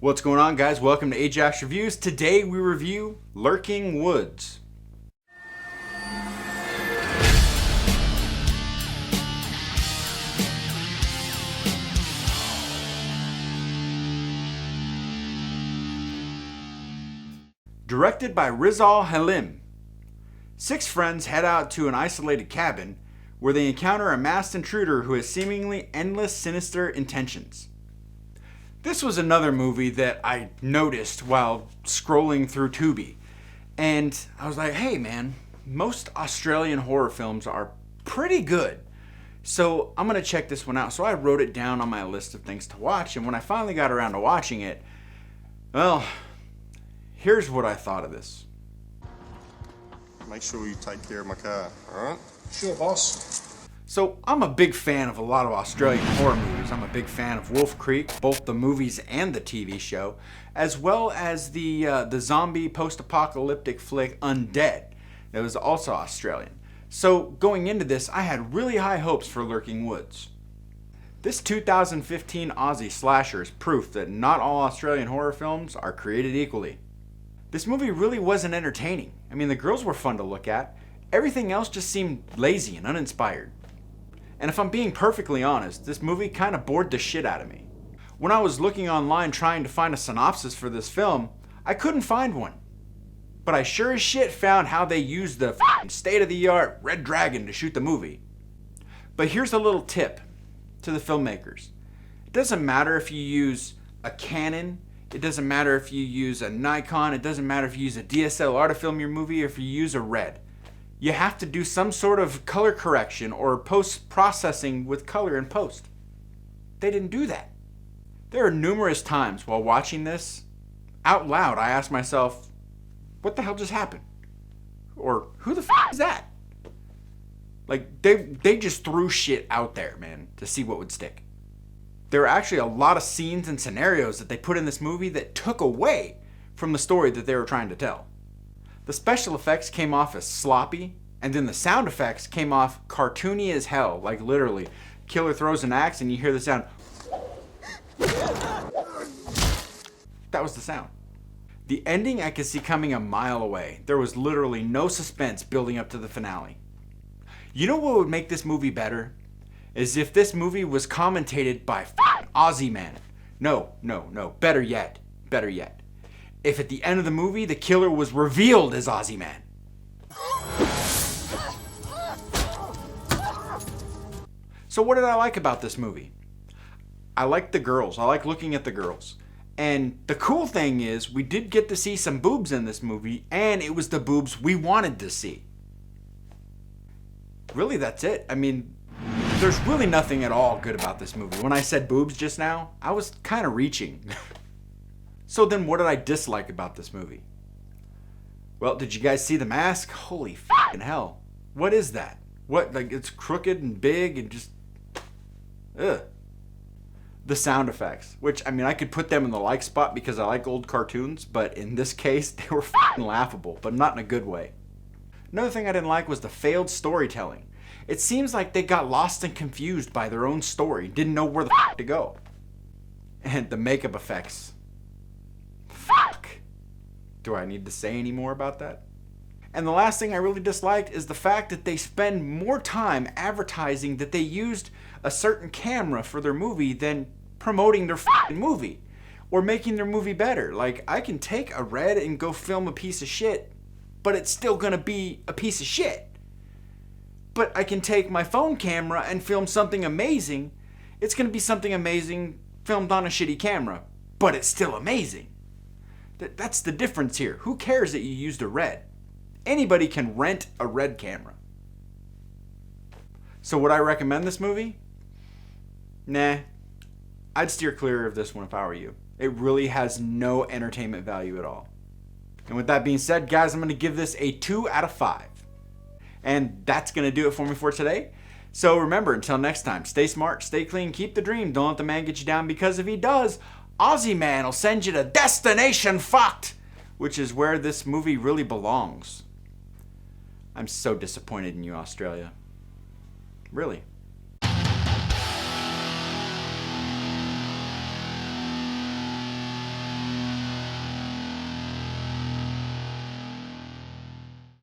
What's going on, guys? Welcome to Ajax Reviews. Today we review Lurking Woods. Directed by Rizal Halim. 6 friends head out to an isolated cabin where they encounter a masked intruder who has seemingly endless sinister intentions. This was another movie that I noticed while scrolling through Tubi. And I was like, hey man, most Australian horror films are pretty good. So I'm going to check this one out. So I wrote it down on my list of things to watch. And when I finally got around to watching it, well, here's what I thought of this. Make sure you take care of my car, alright? Sure, boss. So I'm a big fan of a lot of Australian horror movies. I'm a big fan of Wolf Creek, both the movies and the TV show, as well as the zombie post-apocalyptic flick Undead that was also Australian. So going into this, I had really high hopes for Lurking Woods. This 2015 Aussie slasher is proof that not all Australian horror films are created equally. This movie really wasn't entertaining. I mean, the girls were fun to look at. Everything else just seemed lazy and uninspired. And if I'm being perfectly honest, this movie kind of bored the shit out of me. When I was looking online trying to find a synopsis for this film, I couldn't find one. But I sure as shit found how they used the state-of-the-art Red Dragon to shoot the movie. But here's a little tip to the filmmakers. It doesn't matter if you use a Canon, it doesn't matter if you use a Nikon, it doesn't matter if you use a DSLR to film your movie or if you use a Red. You have to do some sort of color correction or post-processing with color in post. They didn't do that. There are numerous times while watching this, out loud, I asked myself, what the hell just happened? Or who the f*** is that? Like, they just threw shit out there, man, to see what would stick. There are actually a lot of scenes and scenarios that they put in this movie that took away from the story that they were trying to tell. The special effects came off as sloppy, and then the sound effects came off cartoony as hell. Like literally, killer throws an axe and you hear the sound. That was the sound. The ending I could see coming a mile away. There was literally no suspense building up to the finale. You know what would make this movie better? Is if this movie was commentated by Aussie man. No, better yet. If at the end of the movie, the killer was revealed as Aussie Man. So what did I like about this movie? I liked the girls. I like looking at the girls. And the cool thing is, we did get to see some boobs in this movie, and it was the boobs we wanted to see. Really, that's it. I mean, there's really nothing at all good about this movie. When I said boobs just now, I was kind of reaching. So then what did I dislike about this movie? Well, did you guys see the mask? Holy fucking hell. What is that? What, like it's crooked and big and just, ugh. The sound effects, which, I mean, I could put them in the like spot because I like old cartoons, but in this case, they were fucking laughable, but not in a good way. Another thing I didn't like was the failed storytelling. It seems like they got lost and confused by their own story, didn't know where the fuck to go. And the makeup effects. Fuck. Do I need to say any more about that? And the last thing I really disliked is the fact that they spend more time advertising that they used a certain camera for their movie than promoting their fucking movie or making their movie better. Like, I can take a Red and go film a piece of shit, but it's still gonna be a piece of shit. But I can take my phone camera and film something amazing. It's gonna be something amazing filmed on a shitty camera, but it's still amazing. That's the difference here. Who cares that you used a Red? Anybody can rent a Red camera. So would I recommend this movie? Nah. I'd steer clear of this one if I were you. It really has no entertainment value at all. And with that being said, guys, I'm going to give this a 2 out of 5. And that's going to do it for me for today. So remember, until next time, stay smart, stay clean, keep the dream. Don't let the man get you down, because if he does, Aussie Man will send you to Destination Fucked, which is where this movie really belongs. I'm so disappointed in you, Australia. Really.